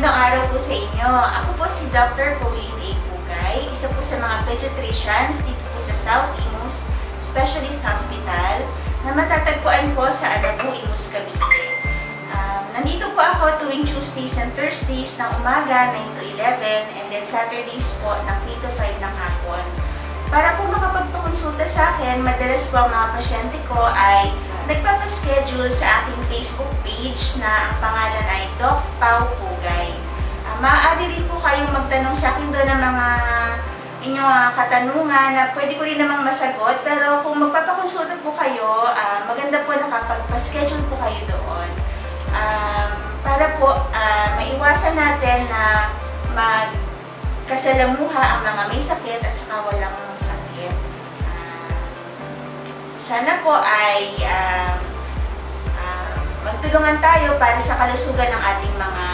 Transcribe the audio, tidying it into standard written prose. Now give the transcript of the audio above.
Magandang araw po sa inyo. Ako po si Dr. Pauline A. Pugay, isa po sa mga pediatricians dito po sa South Imus Specialist Hospital na matatagpuan po sa Anabu, Imus, Cavite. Nandito po ako tuwing Tuesdays and Thursdays ng umaga, 9 to 11, and then Saturdays po ng 3 to 5 ng hapon. Para po makapagpakonsulta sa akin, madalas po ang mga pasyente ko ay nagpapaschedule sa aking Facebook page na ang pangalan ay Doc Pau Pugay. Maaari rin po kayong magtanong sa akin doon ng mga inyong katanungan na pwede ko rin namang masagot. Pero kung magpapakonsulta po kayo, maganda po nakapagpaschedule po kayo doon. Para po maiwasan natin na magkasalamuha ang mga may sakit at saka walang sakit. Sana po ay magtulungan tayo para sa kalusugan ng ating mga